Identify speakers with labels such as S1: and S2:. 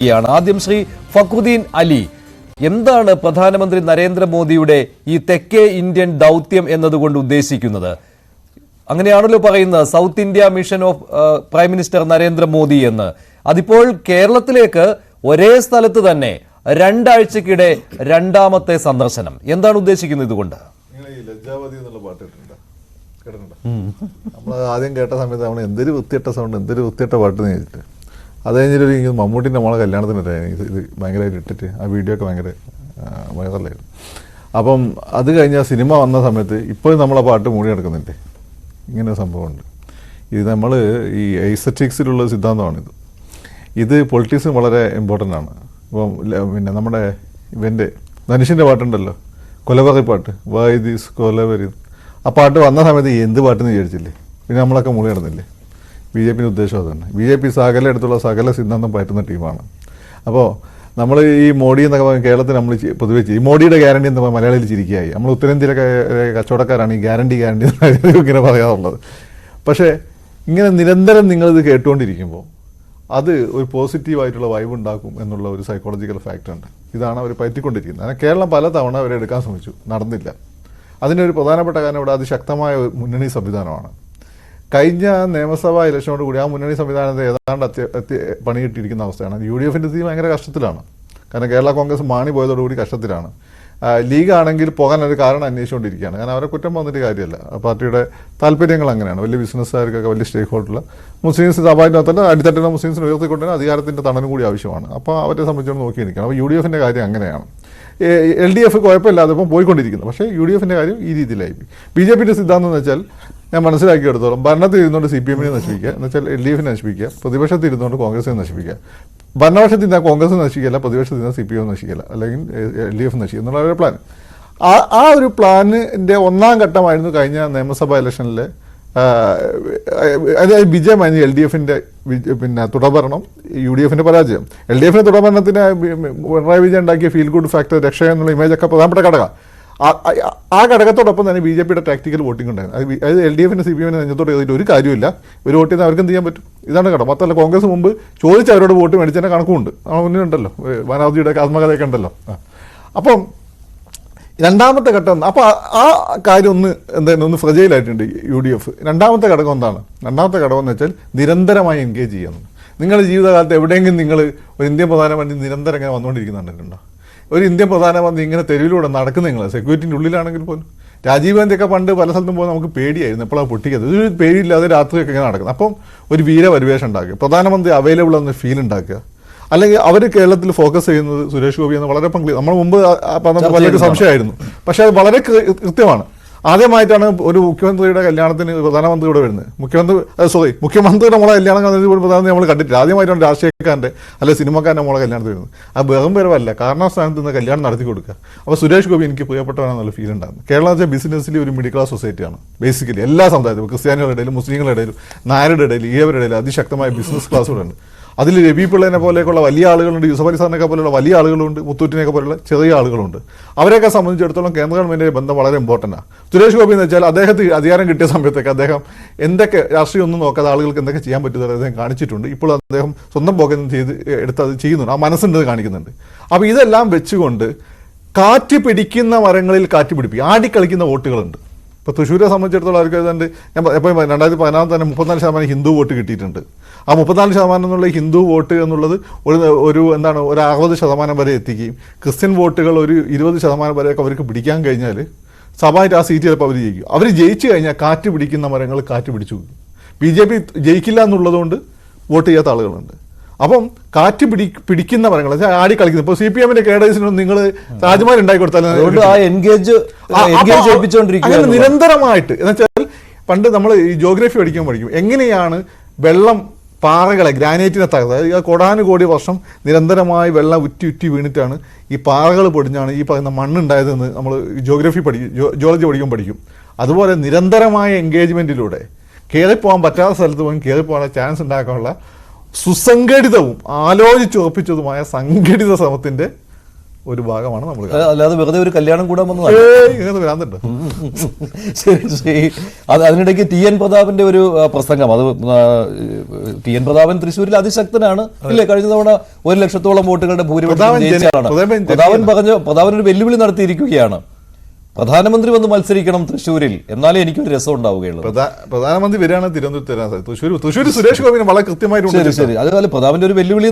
S1: ആദ്യം ശ്രീ ഫക്രുദ്ദീൻ അലി, എന്താണ് പ്രധാനമന്ത്രി നരേന്ദ്രമോദിയുടെ ഈ തെക്കേ ഇന്ത്യൻ ദൗത്യം എന്നതുകൊണ്ട് ഉദ്ദേശിക്കുന്നത്? അങ്ങനെയാണല്ലോ പറയുന്നത് south India mission of prime minister Narendra Modi എന്ന്. അതിപ്പോൾ കേരളത്തിലേക്ക് ഒരേ സ്ഥലത്ത് തന്നെ രണ്ടാഴ്ചക്കിടെ രണ്ടാമത്തെ സന്ദർശനം. എന്താണ് ഉദ്ദേശിക്കുന്നത് ഇതുകൊണ്ട്?
S2: ലജ്ജാവതി എന്നുള്ള പാട്ട് കേട്ടിട്ടുണ്ടോ? നമ്മൾ ആദ്യം കേട്ട സമയത്ത് നമ്മൾ എന്തൊരു വൃത്തിയിട്ട സൗണ്ട്, എന്തൊരു വൃത്തിയിട്ട പാട്ട് ചോദിച്ചിട്ട് അത് കഴിഞ്ഞിട്ട് മമ്മൂട്ടിൻ്റെ നമ്മളെ കല്യാണത്തിനിടെ ഇത് ഭയങ്കരമായിട്ട് ഇട്ടിട്ട് ആ വീഡിയോ ഒക്കെ ഭയങ്കര വൈറലായിരുന്നു. അപ്പം അത് കഴിഞ്ഞ സിനിമ വന്ന സമയത്ത് ഇപ്പോഴും നമ്മളെ പാട്ട് മൂടി നടക്കുന്നുണ്ട്. ഇങ്ങനെ സംഭവമുണ്ട്. ഇത് നമ്മൾ ഈ എയ്സറ്റിക്സിലുള്ള സിദ്ധാന്തമാണിത്. ഇത് പൊളിറ്റിക്സും വളരെ ഇമ്പോർട്ടൻ്റ് ആണ്. ഇപ്പം പിന്നെ നമ്മുടെ ഇവൻ്റെ ധനുഷിൻ്റെ പാട്ടുണ്ടല്ലോ, കൊലവറി പാട്ട്, വൈ ദിസ് കൊലവരി, ആ പാട്ട് വന്ന സമയത്ത് എന്ത് പാട്ടെന്ന് വിചാരിച്ചില്ലേ? പിന്നെ നമ്മളൊക്കെ മൂടി നടന്നില്ലേ? ബി ജെ പിൻ്റെ ഉദ്ദേശം അതുതന്നെ. ബി ജെ പി സകല അടുത്തുള്ള സകല സിദ്ധാന്തം പറ്റുന്ന ടീമാണ്. അപ്പോൾ നമ്മൾ ഈ മോഡി എന്നൊക്കെ പറഞ്ഞാൽ കേരളത്തിൽ നമ്മൾ പൊതുവെ ഈ മോഡിയുടെ ഗ്യാരണ്ടി എന്ന് പറഞ്ഞാൽ മലയാളിയിൽ ചിരിക്കുകയായി. നമ്മൾ ഉത്തരേന്ത്യയിലൊക്കെ കച്ചവടക്കാരാണ് ഈ ഗ്യാരണ്ടി ഇങ്ങനെ പറയാറുള്ളത്. പക്ഷേ ഇങ്ങനെ നിരന്തരം നിങ്ങളിത് കേട്ടുകൊണ്ടിരിക്കുമ്പോൾ അത് ഒരു പോസിറ്റീവായിട്ടുള്ള വൈബ് ഉണ്ടാക്കും എന്നുള്ള ഒരു സൈക്കോളജിക്കൽ ഫാക്ടർ ഉണ്ട്. ഇതാണ് അവർ പറ്റിക്കൊണ്ടിരിക്കുന്നത്. അങ്ങനെ കേരളം പലതവണ അവരെ എടുക്കാൻ ശ്രമിച്ചു, നടന്നില്ല. അതിനൊരു പ്രധാനപ്പെട്ട കാരണം ഇവിടെ അതിശക്തമായ മുന്നണി സംവിധാനമാണ്. കഴിഞ്ഞ നിയമസഭാ ഇലക്ഷനോട് കൂടി ആ മുന്നണി സംവിധാനത്തെ ഏതാണ്ട് പണി കിട്ടിയിരിക്കുന്ന അവസ്ഥയാണ്. യു ഡി എഫിൻ്റെ സ്ഥിതി ഭയങ്കര കഷ്ടത്തിലാണ്. കാരണം കേരള കോൺഗ്രസ് മാണി പോയതോടുകൂടി കഷ്ടത്തിലാണ്. ലീഗ് ആണെങ്കിൽ പോകാൻ ഒരു കാരണം അന്വേഷിച്ചുകൊണ്ടിരിക്കുകയാണ്. കാരണം അവരെ കുറ്റം വന്നിട്ട് കാര്യമല്ല. പാർട്ടിയുടെ താല്പര്യങ്ങൾ അങ്ങനെയാണ്. വലിയ ബിസിനസ്സുകാർക്കൊക്കെ വലിയ സ്റ്റേക്ക് ഹോൾഡറുള്ള മുസ്ലിംസ് സ്വാഭാവികമാകത്തല്ല അടിത്തട്ടിലുള്ള മുസ്ലിംസിന് ഉയർത്തിക്കൊണ്ടുവരാൻ അധികാരത്തിൻ്റെ തണലും കൂടി ആവശ്യമാണ്. അപ്പോൾ അവരെ സംബന്ധിച്ചോണ്ട് നോക്കിയിരിക്കണം. അപ്പോൾ യു ഡി എഫിൻ്റെ കാര്യം അങ്ങനെയാണ്. എൽ ഡി എഫ് കുഴപ്പമില്ലാതെ ഇപ്പം പോയിക്കൊണ്ടിരിക്കുന്നു. പക്ഷേ യു ഡി എഫിൻ്റെ കാര്യം ഈ രീതിയിലായി. ബി ജെ പിയുടെ സിദ്ധാന്തം എന്ന് വെച്ചാൽ ഞാൻ മനസ്സിലാക്കിയെടുത്തോളം ഭരണത്തിൽ ഇരുന്നുകൊണ്ട് സി പി എമ്മിനെ നശിപ്പിക്കുക, എന്ന് വെച്ചാൽ എൽ ഡി എഫിനെ നശിപ്പിക്കുക, പ്രതിപക്ഷത്തിൽ ഇരുന്നുകൊണ്ട് കോൺഗ്രസിനെ നശിപ്പിക്കുക. ഭരണപക്ഷത്തിൽ നിന്ന് കോൺഗ്രസ് നശിക്കില്ല, പ്രതിപക്ഷത്തിൽ നിന്ന് സി പി എം നശിക്കില്ല, അല്ലെങ്കിൽ എൽ ഡി എഫ് നശിക്കുക എന്നുള്ള ഒരു പ്ലാൻ. ആ ഒരു പ്ലാനിൻ്റെ ഒന്നാം ഘട്ടമായിരുന്നു കഴിഞ്ഞ നിയമസഭാ ഇലക്ഷനിലെ അതായത് വിജയമായിരുന്നു എൽ ഡി എഫിൻ്റെ പിന്നെ തുടർഭരണം, യു ഡി എഫിൻ്റെ പരാജയം. എൽ ഡി എഫിൻ്റെ തുടർഭരണത്തിന് പിണറായി വിജയൻ ഉണ്ടാക്കിയ ഫീൽ ഗുഡ് ഫാക്ടർ, രക്ഷ എന്നുള്ള ഇമേജൊക്കെ പ്രധാനപ്പെട്ട ഘടകം. ആ ഘടകത്തോടൊപ്പം തന്നെ ബി ജെ പിയുടെ ടാക്ടിക്കൽ വോട്ടിംഗ് ഉണ്ടായിരുന്നു. അതായത് എൽ ഡി എഫിന് സി പി എമ്മിനെ നെഞ്ചത്തോട്ട് ചെയ്തിട്ട് ഒരു കാര്യമില്ല, ഒരു വോട്ട് ചെയ്താൽ അവർക്ക് എന്ത് ചെയ്യാൻ പറ്റും? ഇതാണ് ഘടകം. മാത്രമല്ല കോൺഗ്രസ് മുമ്പ് ചോദിച്ച് അവരോട് വോട്ട് മേടിച്ചതിൻ്റെ കണക്കുമുണ്ട്. നമ്മൾ മുന്നിലുണ്ടല്ലോ, ബാനർജിയുടെ ആത്മകഥയൊക്കെ ഉണ്ടല്ലോ. അപ്പം രണ്ടാമത്തെ ഘട്ടം, അപ്പോൾ ആ കാര്യം ഒന്ന് ഫ്രജൈലായിട്ടുണ്ട് യു ഡി എഫ്. രണ്ടാമത്തെ ഘടകം എന്താണ്? രണ്ടാമത്തെ ഘടകം എന്ന് വെച്ചാൽ നിരന്തരമായി എൻഗേജ് ചെയ്യുന്നു. നിങ്ങളുടെ ജീവിതകാലത്ത് എവിടെയെങ്കിലും നിങ്ങൾ ഒരു ഇന്ത്യൻ പ്രധാനമന്ത്രി നിരന്തരം ഇങ്ങനെ വന്നുകൊണ്ടിരിക്കുന്നുണ്ടോ? ഒരു ഇന്ത്യൻ പ്രധാനമന്ത്രി ഇങ്ങനെ തെരുവിലൂടെ നടക്കുന്ന നിങ്ങൾ സെക്യൂരിറ്റിൻ്റെ ഉള്ളിലാണെങ്കിൽ പോലും. രാജീവ് ഗാന്ധിയൊക്കെ പണ്ട് പല സ്ഥലത്തും പോകുമ്പോൾ നമുക്ക് പേടിയായിരുന്നു, എപ്പോഴാണ് പൊട്ടിക്കുന്നത്. ഒരു പേടിയില്ലാതെ രാത്രിയൊക്കെ ഇങ്ങനെ നടക്കുന്നത്. അപ്പം ഒരു വീരപരിവേഷം ഉണ്ടാക്കുക, പ്രധാനമന്ത്രി അവൈലബിൾ എന്ന ഫീൽ ഉണ്ടാക്കുക. അല്ലെങ്കിൽ അവർ കേരളത്തിൽ ഫോക്കസ് ചെയ്യുന്നത് സുരേഷ് ഗോപി എന്ന് വളരെ നമ്മൾ മുമ്പ് പലർക്ക് സംശയമായിരുന്നു. പക്ഷേ അത് വളരെ കൃത്യമാണ്. ആദ്യമായിട്ടാണ് ഒരു മുഖ്യമന്ത്രിയുടെ കല്യാണത്തിന് പ്രധാനമന്ത്രി ഇവിടെ വരുന്നത്. മുഖ്യമന്ത്രിയുടെ മോളെ കല്യാണം പ്രധാനമന്ത്രി നമ്മൾ കണ്ടിട്ടില്ല. ആദ്യമായിട്ടാണ് രാഷ്ട്രീയക്കാരൻ്റെ അല്ലെങ്കിൽ സിനിമക്കാരൻ്റെ മോളെ കല്യാണത്തിന് വരുന്നത്. അത് വെറും വരവല്ല, കാരണസ്ഥാനത്ത് നിന്ന് കല്യാണം നടത്തി കൊടുക്കുക. അപ്പോൾ സുരേഷ് ഗോപി എനിക്ക് പ്രിയപ്പെട്ടവനാണെന്നുള്ള ഫീൽ ഉണ്ടായിരുന്നു. കേരളം വെച്ചാൽ ബിസിനസ്സിൽ ഒരു മിഡിൽ ക്ലാസ് സൊസൈറ്റിയാണ്. ബേസിക്കലി എല്ലാ സമുദായത്തിലും, ക്രിസ്ത്യാനികളുടെ ഇടയിലും മുസ്ലിങ്ങളുടെ ഇടയിലും നായരുടെ ഇടയിൽ ഈഴവരുടെ ഇടയിൽ അതിശക്തമായ ബിസിനസ് ക്ലാസ്സുകളുണ്ട്. അതിൽ രവി പിള്ളേനെ പോലെയൊക്കെയുള്ള വലിയ ആളുകളുണ്ട്, യൂസഫ് അലി സാറിനൊക്കെ പോലെയുള്ള വലിയ ആളുകളുണ്ട്, മുത്തൂറ്റിനെയൊക്കെ പോലെയുള്ള ചെറിയ ആളുകളുണ്ട്. അവരെയൊക്കെ സംബന്ധിച്ചിടത്തോളം കേന്ദ്ര ഗവൺമെൻറ്റിൻ്റെ ബന്ധം വളരെ ഇമ്പോർട്ടൻ്റാണ്. സുരേഷ് ഗോപി എന്ന് വെച്ചാൽ അദ്ദേഹത്തിന് അധികാരം കിട്ടിയ സമയത്തൊക്കെ അദ്ദേഹം എന്തൊക്കെ രാഷ്ട്രീയം ഒന്നും നോക്കാതെ ആളുകൾക്ക് എന്തൊക്കെ ചെയ്യാൻ പറ്റുന്നത് അദ്ദേഹം കാണിച്ചിട്ടുണ്ട്. ഇപ്പോൾ അദ്ദേഹം സ്വന്തം പോക്കറ്റ് എടുത്ത് അത് ചെയ്യുന്നുണ്ട്, ആ മനസ്സുണ്ട് കാണിക്കുന്നുണ്ട്. അപ്പോൾ ഇതെല്ലാം വെച്ചുകൊണ്ട് കാറ്റ് പിടിക്കുന്ന മരങ്ങളിൽ കാറ്റ് പിടിപ്പിക്കും, ആടിക്കളിക്കുന്ന വോട്ടുകളുണ്ട്. ഇപ്പോൾ തൃശ്ശൂരെ സംബന്ധിച്ചിടത്തോളം അവർക്ക് ഏതാണ്ട് ഞാൻ എപ്പോഴും 2014 തന്നെ 34% ഹിന്ദു വോട്ട് കിട്ടിയിട്ടുണ്ട്. ആ 34% എന്നുള്ള ഹിന്ദു വോട്ട് എന്നുള്ളത് ഒരു 60% വരെ എത്തിക്കുകയും ക്രിസ്ത്യൻ വോട്ടുകൾ ഒരു 20% വരെയൊക്കെ അവർക്ക് പിടിക്കാൻ കഴിഞ്ഞാൽ സഭയായിട്ട് ആ സീറ്റ് ചിലപ്പോൾ അവർ ജയിക്കും. അവർ ജയിച്ചു കഴിഞ്ഞാൽ കാറ്റ് പിടിക്കുന്ന മരങ്ങൾ കാറ്റ് പിടിച്ചു. ബി ജെ പി ജയിക്കില്ല എന്നുള്ളതുകൊണ്ട് വോട്ട് ചെയ്യാത്ത ആളുകളുണ്ട്. അപ്പം കാറ്റ് പിടിക്കുന്ന മരങ്ങൾ ആടി കളിക്കുന്നത്. ഇപ്പോൾ സി പി എമ്മിന്റെ കേഡേഴ്സിനൊന്നും നിങ്ങൾ താജ്മഹൽ ഉണ്ടാക്കി കൊടുത്താൽ നിരന്തരമായിട്ട് എന്ന് വെച്ചാൽ പണ്ട് നമ്മൾ ഈ ജോഗ്രഫി പഠിക്കും എങ്ങനെയാണ് വെള്ളം പാറകളെ ഗ്രാനൈറ്റിനെ തകർത്ത് കോടാനുകോടി വർഷം നിരന്തരമായി വെള്ളം ഉറ്റി വീണിട്ടാണ് ഈ പാറകൾ പൊടിഞ്ഞാണ് ഈ പറയുന്ന മണ്ണുണ്ടായതെന്ന് നമ്മൾ ജോഗ്രഫി ജിയോളജി പഠിക്കും. അതുപോലെ നിരന്തരമായ എൻഗേജ്മെൻറ്റിലൂടെ കയറിപ്പോകാൻ പറ്റാത്ത സ്ഥലത്ത് പോയി കയറിപ്പോകാനുള്ള ചാൻസ് ഉണ്ടാക്കാനുള്ള സുസംഘടിതവും ആലോചിച്ചുറപ്പിച്ചതുമായ സംഘടിത ശ്രമത്തിൻ്റെ ഒരു ഭാഗമാണ് നമ്മൾ
S1: അല്ലാതെ വെറുതെ ഒരു കല്യാണം കൂടാൻ വന്നതാണ്.
S2: ഇങ്ങനെ ഭ്രാന്തുണ്ട്.
S1: ശരി ശരി. അതിനിടയ്ക്ക് ടി എൻ പ്രതാപന്റെ ഒരു പ്രസംഗം, അത് ടി എൻ പ്രതാപൻ തൃശ്ശൂരിൽ അതിശക്തനാണ് ഇല്ലേ? കഴിഞ്ഞ തവണ 1 ലക്ഷത്തോളം വോട്ടുകളുടെ ഭൂരിപക്ഷം ജയിച്ചതാണ്. പ്രതാപൻ ഒരു വെല്ലുവിളി നടത്തിയിരിക്കുകയാണ്. പ്രധാനമന്ത്രി വന്ന് മത്സരിക്കണം തൃശ്ശൂരിൽ, എന്നാലേ എനിക്കൊരു രസം ഉണ്ടാവുകയുള്ളൂ.
S2: പ്രധാനമന്ത്രി വരികയാണ് തിരുവനന്തപുരത്ത് തൃശ്ശൂർ സുരേഷ് ഗോപിനെ വളരെ കൃത്യമായിട്ട്.
S1: ശരി ശരി. അതുപോലെ പ്രതാപന്റെ ഒരു വെല്ലുവിളി